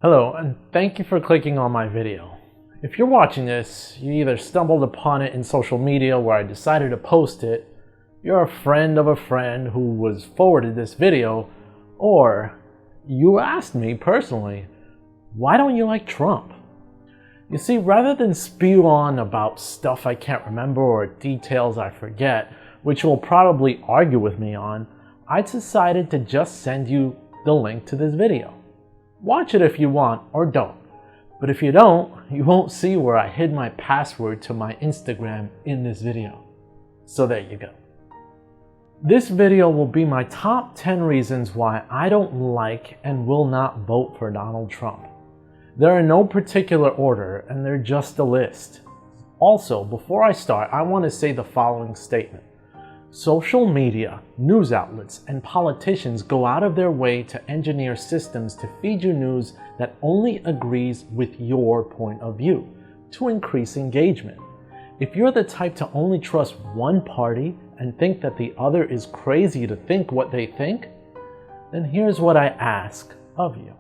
Hello, and thank you for clicking on my video. If you're watching this, you either stumbled upon it in social media where I decided to post it, you're a friend of a friend who was forwarded this video, or you asked me personally, why don't you like Trump? You see, rather than spew on about stuff I can't remember or details I forget, which you'll probably argue with me on, I decided to just send you the link to this video. Watch it if you want, or don't. But if you don't, you won't see where I hid my password to my Instagram in this video. So there you go. This video will be my top 10 reasons why I don't like and will not vote for Donald Trump. They're in no particular order, and they're just a list. Also, before I start, I want to say the following statement. Social media, news outlets, and politicians go out of their way to engineer systems to feed you news that only agrees with your point of view, to increase engagement. If you're the type to only trust one party and think that the other is crazy to think what they think, then here's what I ask of you.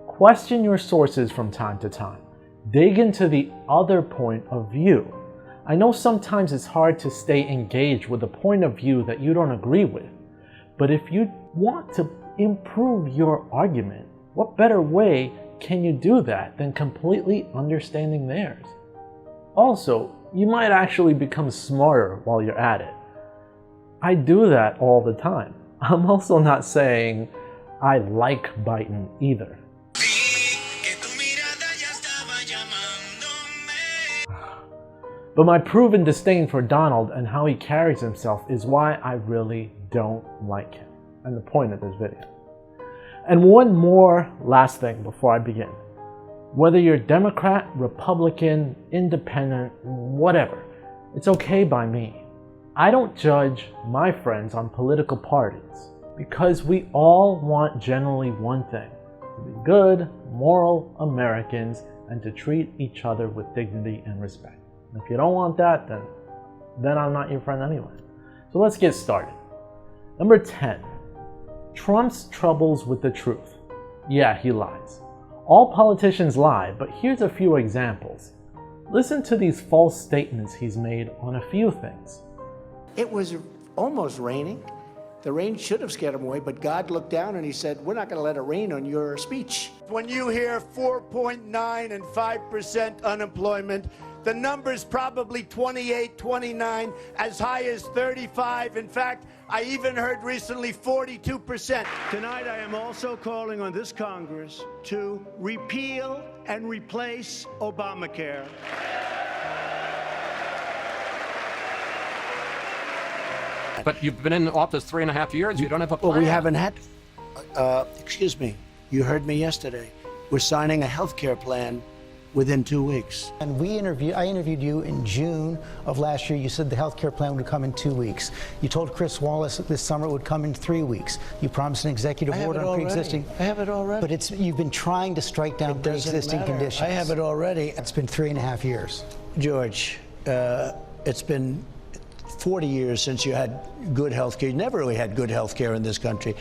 Question your sources from time to time. Dig into the other point of view. I know sometimes it's hard to stay engaged with a point of view that you don't agree with, but if you want to improve your argument, what better way can you do that than completely understanding theirs? Also, you might actually become smarter while you're at it. I do that all the time. I'm also not saying I like Biden either. But my proven disdain for Donald and how he carries himself is why I really don't like him, and the point of this video. And one more last thing before I begin. Whether you're Democrat, Republican, Independent, whatever, it's okay by me. I don't judge my friends on political parties because we all want generally one thing, to be good, moral Americans and to treat each other with dignity and respect. If you don't want that, then I'm not your friend anyway. So let's get started. Number 10, Trump's troubles with the truth. Yeah, he lies. All politicians lie, but here's a few examples. Listen to these false statements he's made on a few things. It was almost raining. The rain should have scared him away, but God looked down and he said, we're not going to let it rain on your speech. When you hear 4.9 and 5% unemployment, the number's probably 28, 29, as high as 35. In fact, I even heard recently 42%. Tonight, I am also calling on this Congress to repeal and replace Obamacare. But you've been in office 3.5 years. You don't have a plan. Well, we haven't had, excuse me, you heard me yesterday. We're signing a health care plan within 2 weeks. And I interviewed you in June of last year. You said the health care plan would come in 2 weeks. You told Chris Wallace that this summer it would come in 3 weeks. You promised an executive order on pre-existing. I have it already. But you've been trying to strike down pre-existing conditions. I have it already. It's been 3.5 years. George, it's been 40 years since you had good health care. You never really had good health care in this country.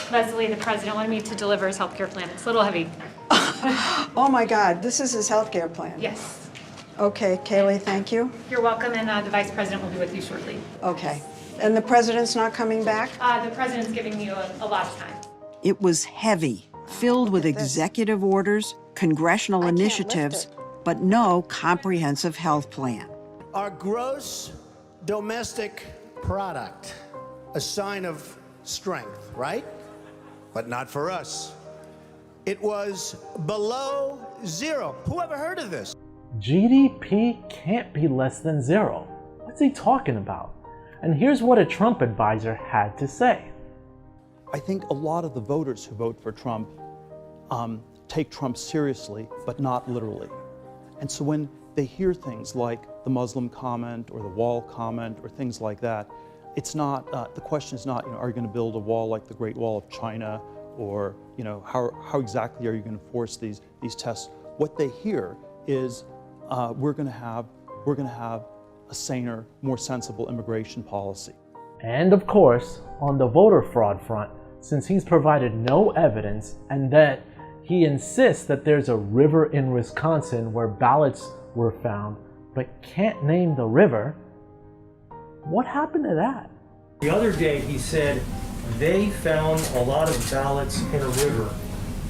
Leslie, the president wanted me to deliver his health care plan. It's a little heavy. Oh my God, this is his health care plan? Yes. Okay, Kaylee, thank you. You're welcome, and the vice president will be with you shortly. Okay. And the president's not coming back? The president's giving you a lot of time. It was heavy, filled with executive orders, congressional initiatives, but no comprehensive health plan. Our gross domestic product, a sign of strength, right? But not for us. It was below zero. Who ever heard of this? GDP can't be less than zero. What's he talking about? And here's what a Trump advisor had to say. I think a lot of the voters who vote for Trump take Trump seriously, but not literally. And so when they hear things like the Muslim comment or the wall comment or things like that, it's not, the question is not, are you going to build a wall like the Great Wall of China, or how exactly are you going to enforce these tests? What they hear is we're going to have a saner, more sensible immigration policy. And of course, on the voter fraud front, since he's provided no evidence and that He insists that there's a river in Wisconsin where ballots were found, but can't name the river. What happened to that? The other day he said they found a lot of ballots in a river.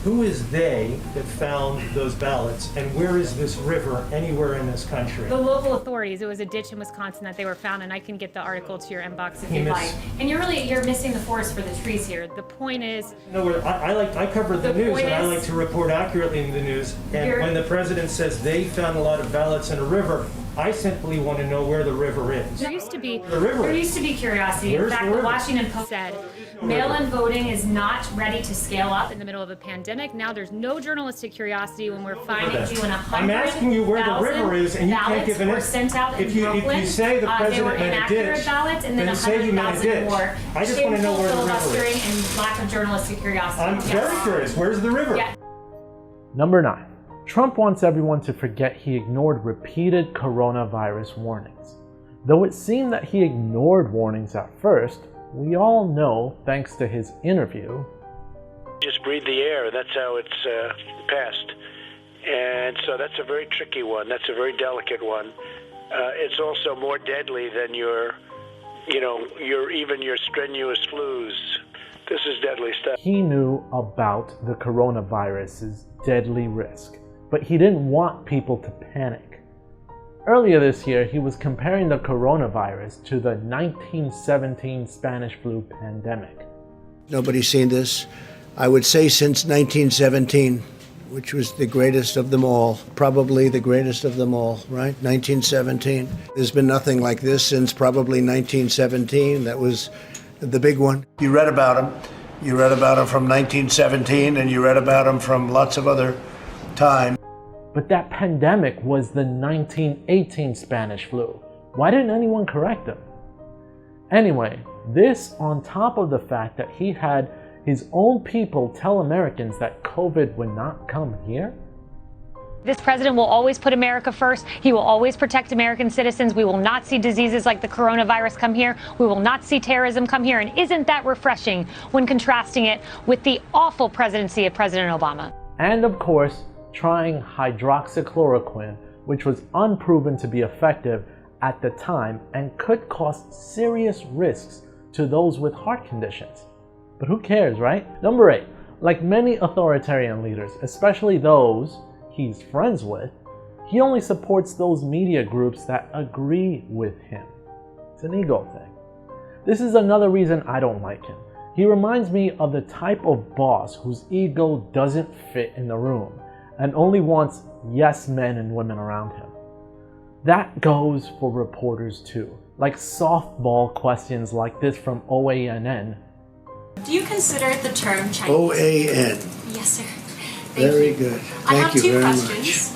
Who is they that found those ballots, and where is this river anywhere in this country? The local authorities. It was a ditch in Wisconsin that they were found, and I can get the article to your inbox if you'd like. And you're missing the forest for the trees here. The point is. No, I cover the news, and I like to report accurately in the news. And when the president says they found a lot of ballots in a river, I simply want to know where the river is. There used to be curiosity. Where's in fact, the Washington Post said mail-in voting is not ready to scale up in the middle of a pandemic. Now there's no journalistic curiosity when we're finding you in 100,000 I'm asking you where the river is, and you can't give an ballots were sent out in Brooklyn. If you say the president meant a ditch, ballots, and then 100,000 more. I just want to know where the river Filibustering is. and lack of journalistic curiosity. I'm very curious. Where's the river? Yeah. Number 9. Trump wants everyone to forget he ignored repeated coronavirus warnings. Though it seemed that he ignored warnings at first, we all know, thanks to his interview, just breathe the air. That's how it's passed. And so that's a very tricky one. That's a very delicate one. It's also more deadly than your strenuous flus. This is deadly stuff. He knew about the coronavirus's deadly risk, but he didn't want people to panic. Earlier this year, he was comparing the coronavirus to the 1917 Spanish flu pandemic. Nobody's seen this, I would say, since 1917, which was the greatest of them all, probably the greatest of them all, right? 1917. There's been nothing like this since probably 1917. That was the big one. You read about them. You read about them from 1917, and you read about them from lots of other time. But that pandemic was the 1918 Spanish flu. Why didn't anyone correct him? Anyway, this on top of the fact that he had his own people tell Americans that COVID would not come here? This president will always put America first. He will always protect American citizens. We will not see diseases like the coronavirus come here. We will not see terrorism come here. And isn't that refreshing when contrasting it with the awful presidency of President Obama? And of course, trying hydroxychloroquine, which was unproven to be effective at the time and could cause serious risks to those with heart conditions. But who cares, right? Number 8, like many authoritarian leaders, especially those he's friends with, he only supports those media groups that agree with him. It's an ego thing. This is another reason I don't like him. He reminds me of the type of boss whose ego doesn't fit in the room and only wants yes men and women around him. That goes for reporters too, like softball questions like this from OANN. Do you consider the term Chinese? OAN. Yes, sir. Very good. Thank you very much.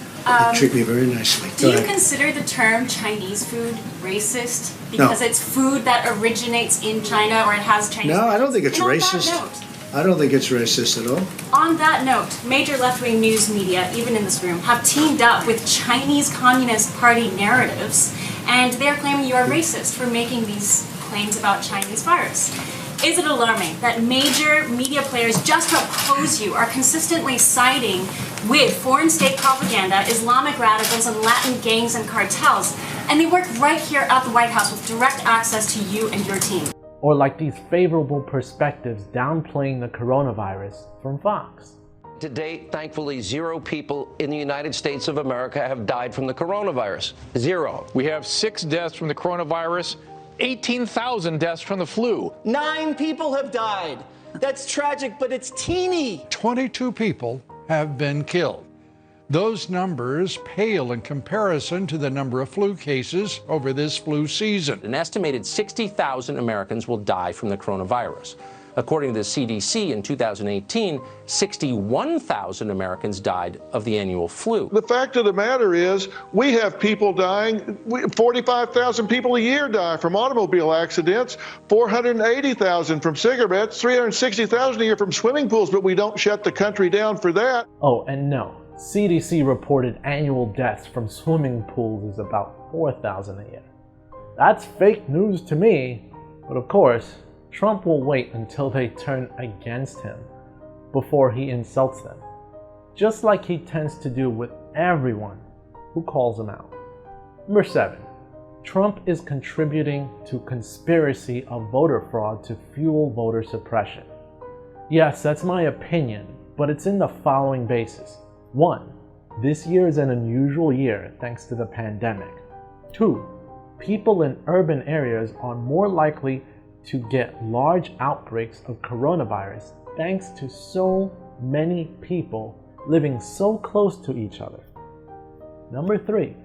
You treat me very nicely. Do you consider the term Chinese food racist because it's food that originates in China or it has Chinese? No, I don't think it's racist. I don't think it's racist at all. On that note, major left-wing news media, even in this room, have teamed up with Chinese Communist Party narratives, and they are claiming you are racist for making these claims about Chinese virus. Is it alarming that major media players just to oppose you are consistently siding with foreign state propaganda, Islamic radicals, and Latin gangs and cartels, and they work right here at the White House with direct access to you and your team? Or like these favorable perspectives downplaying the coronavirus from Fox. To date, thankfully, 0 people in the United States of America have died from the coronavirus. 0. We have 6 deaths from the coronavirus, 18,000 deaths from the flu. 9 people have died. That's tragic, but it's teeny. 22 people have been killed. Those numbers pale in comparison to the number of flu cases over this flu season. An estimated 60,000 Americans will die from the coronavirus. According to the CDC, in 2018, 61,000 Americans died of the annual flu. The fact of the matter is, we have people dying. 45,000 people a year die from automobile accidents, 480,000 from cigarettes, 360,000 a year from swimming pools, but we don't shut the country down for that. Oh, and no. CDC reported annual deaths from swimming pools is about 4,000 a year. That's fake news to me, but of course, Trump will wait until they turn against him before he insults them. just like he tends to do with everyone who calls him out. Number 7. Trump is contributing to conspiracy of voter fraud to fuel voter suppression. Yes, that's my opinion, but it's in the following basis. 1. This year is an unusual year thanks to the pandemic. 2. People in urban areas are more likely to get large outbreaks of coronavirus thanks to so many people living so close to each other. Number 3.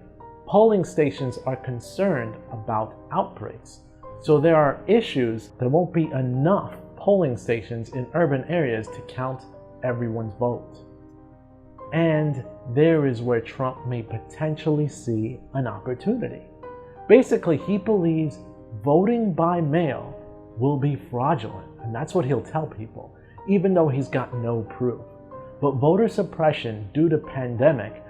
Polling stations are concerned about outbreaks, so there are issues there won't be enough polling stations in urban areas to count everyone's vote. And there is where Trump may potentially see an opportunity. Basically, he believes voting by mail will be fraudulent, and that's what he'll tell people, even though he's got no proof. But voter suppression due to pandemic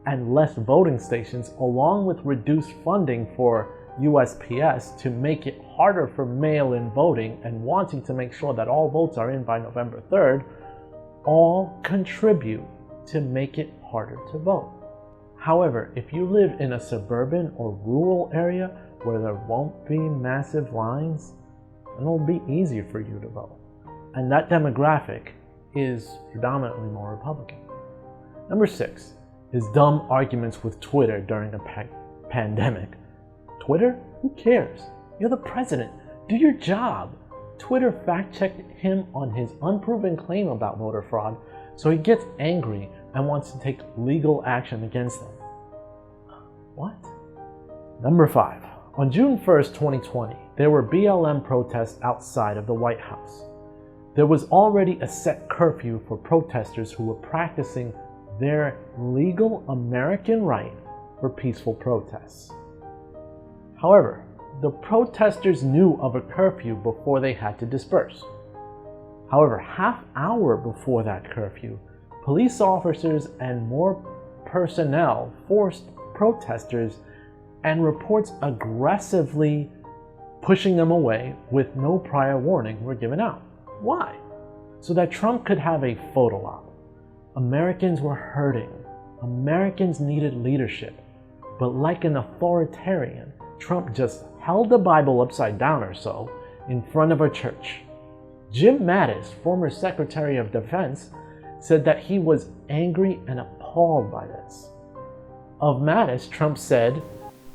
and less voting stations, along with reduced funding for USPS to make it harder for mail-in voting and wanting to make sure that all votes are in by November 3rd, all contribute to make it harder to vote. However, if you live in a suburban or rural area where there won't be massive lines, it'll be easier for you to vote. And that demographic is predominantly more Republican. Number 6 is dumb arguments with Twitter during a pandemic. Twitter? Who cares? You're the president. Do your job. Twitter fact-checked him on his unproven claim about voter fraud, so he gets angry and wants to take legal action against them. What? Number 5. On June 1st, 2020, there were BLM protests outside of the White House. There was already a set curfew for protesters who were practicing their legal American right for peaceful protests. However, the protesters knew of a curfew before they had to disperse. However, half hour before that curfew, police officers and more personnel forced protesters and reports aggressively pushing them away with no prior warning were given out. Why? So that Trump could have a photo op. Americans were hurting. Americans needed leadership. But like an authoritarian, Trump just held the Bible upside down or so in front of a church. Jim Mattis, former Secretary of Defense, said that he was angry and appalled by this. Of Mattis, Trump said,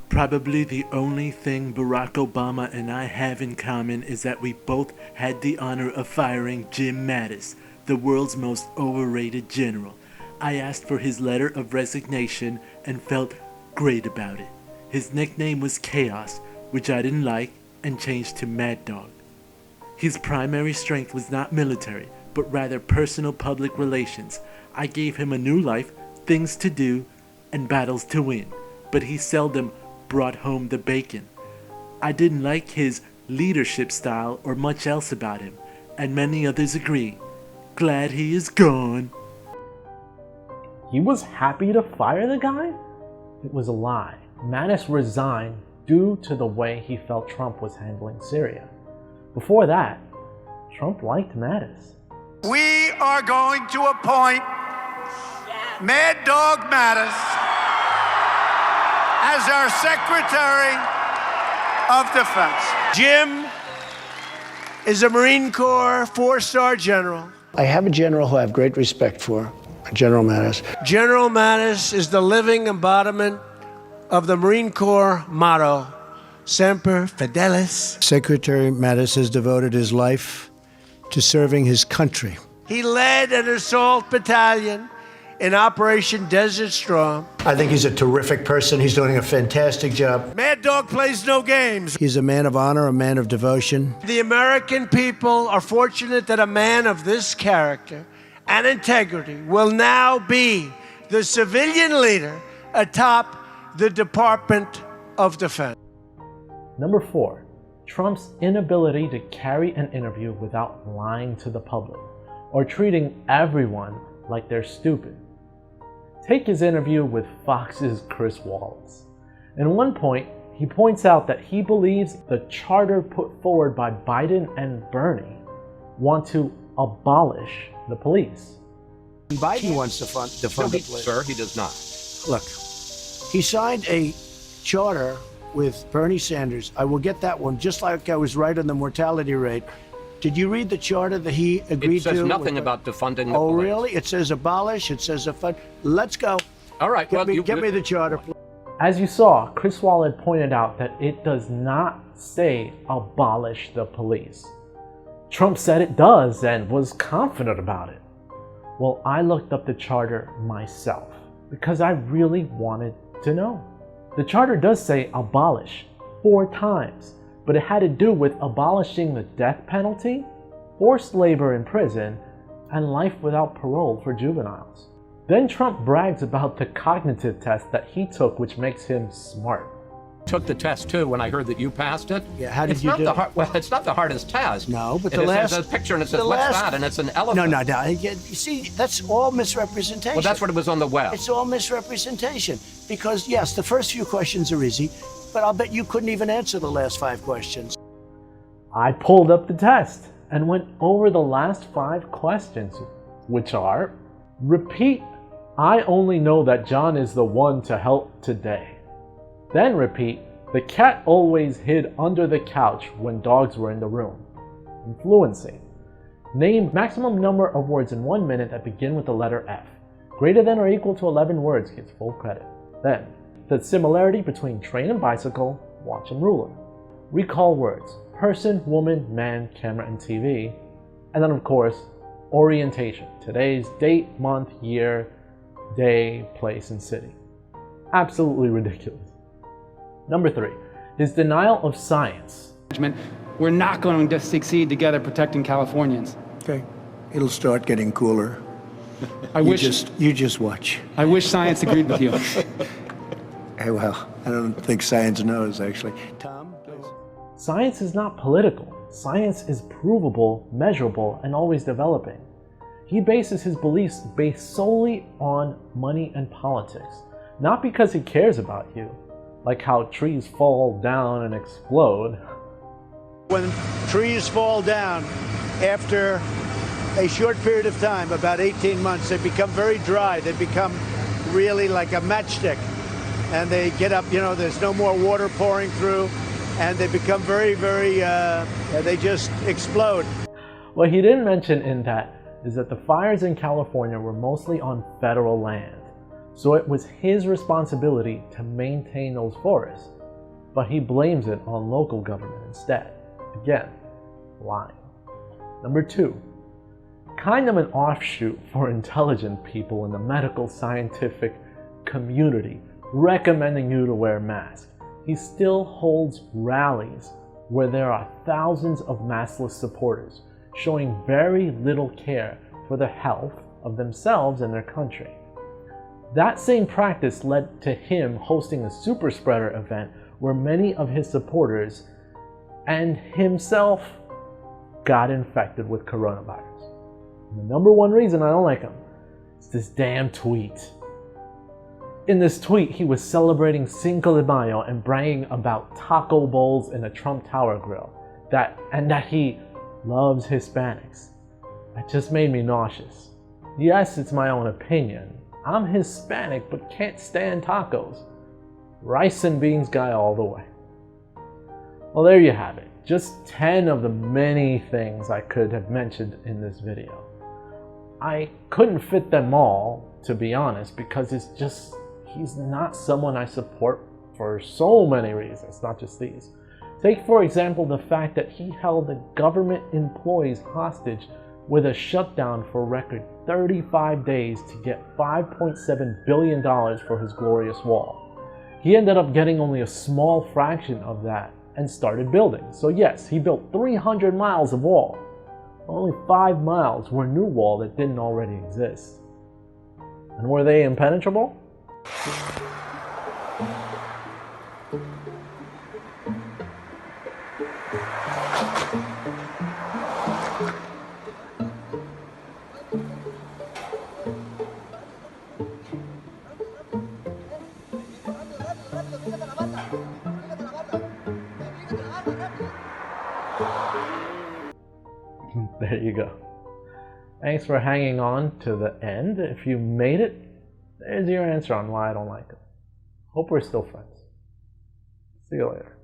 "Probably the only thing Barack Obama and I have in common is that we both had the honor of firing Jim Mattis, the world's most overrated general. I asked for his letter of resignation and felt great about it. His nickname was Chaos, which I didn't like, and changed to Mad Dog. His primary strength was not military, but rather personal public relations. I gave him a new life, things to do, and battles to win, but he seldom brought home the bacon. I didn't like his leadership style or much else about him, and many others agree. Glad he is gone." He was happy to fire the guy? It was a lie. Mattis resigned due to the way he felt Trump was handling Syria. Before that, Trump liked Mattis. We are going to appoint Mad Dog Mattis as our Secretary of Defense. Jim is a Marine Corps 4-star general. I have a general who I have great respect for, General Mattis. General Mattis is the living embodiment of the Marine Corps motto, Semper Fidelis. Secretary Mattis has devoted his life to serving his country. He led an assault battalion in Operation Desert Storm. I think he's a terrific person. He's doing a fantastic job. Mad Dog plays no games. He's a man of honor, a man of devotion. The American people are fortunate that a man of this character and integrity will now be the civilian leader atop the Department of Defense. Number 4, Trump's inability to carry an interview without lying to the public or treating everyone like they're stupid. Take his interview with Fox's Chris Wallace. At one point, he points out that he believes the charter put forward by Biden and Bernie want to abolish the police. Biden wants to defund the police. Sir, he does not. Look, he signed a charter with Bernie Sanders. I will get that one, just like I was right on the mortality rate. Did you read the charter that he agreed to? It says nothing about defunding the police. police. Really? It says abolish, it says defund. Let's go. All right, Get me the charter, please. As you saw, Chris Waller had pointed out that it does not say abolish the police. Trump said it does and was confident about it. Well, I looked up the charter myself because I really wanted to know. The charter does say abolish 4 times, but it had to do with abolishing the death penalty, forced labor in prison, and life without parole for juveniles. Then Trump brags about the cognitive test that he took, which makes him smart. Took the test too when I heard that you passed it. Yeah, how did it's you not do the it? Well, it's not the hardest test. No, but there's a picture and it says, what's that? And it's an elephant. No. You see, that's all misrepresentation. Well, that's what it was on the web. It's all misrepresentation. Because, yes, the first few questions are easy, but I'll bet you couldn't even answer the last 5 questions. I pulled up the test and went over the last 5 questions, which are, repeat, I only know that John is the one to help today. Then repeat, the cat always hid under the couch when dogs were in the room. And fluency. Name maximum number of words in 1 minute that begin with the letter F. Greater than or equal to 11 words gets full credit. Then, the similarity between train and bicycle, watch and ruler. Recall words, person, woman, man, camera, and TV. And then of course, orientation. Today's date, month, year, day, place, and city. Absolutely ridiculous. Number 3, his denial of science. We're not going to succeed together protecting Californians. Okay, it'll start getting cooler. You just watch. I wish science agreed with you. Hey, well, I don't think science knows, actually. Tom, please. Science is not political. Science is provable, measurable, and always developing. He bases his beliefs based solely on money and politics, not because he cares about you, like how trees fall down and explode. When trees fall down, after a short period of time, about 18 months, they become very dry. They become really like a matchstick. And they get up, there's no more water pouring through, and they become very, they just explode. What he didn't mention in that is that the fires in California were mostly on federal land. So it was his responsibility to maintain those forests, but he blames it on local government instead. Again, lying. Number 2, kind of an offshoot for intelligent people in the medical scientific community recommending you to wear masks. He still holds rallies where there are thousands of maskless supporters showing very little care for the health of themselves and their country. That same practice led to him hosting a super spreader event where many of his supporters and himself got infected with coronavirus. And the number 1 reason I don't like him is this damn tweet. In this tweet, he was celebrating Cinco de Mayo and bragging about taco bowls in a Trump Tower grill, and that he loves Hispanics. That just made me nauseous. Yes, it's my own opinion. I'm Hispanic but can't stand tacos. Rice and beans guy all the way. Well, there you have it. Just 10 of the many things I could have mentioned in this video. I couldn't fit them all, to be honest, because he's not someone I support for so many reasons, not just these. Take, for example, the fact that he held the government employees hostage with a shutdown for a record 35 days to get $5.7 billion for his glorious wall. He ended up getting only a small fraction of that and started building. So yes, he built 300 miles of wall. Only 5 miles were new wall that didn't already exist. And were they impenetrable? There you go. Thanks for hanging on to the end. If you made it, there's your answer on why I don't like him. Hope we're still friends. See you later.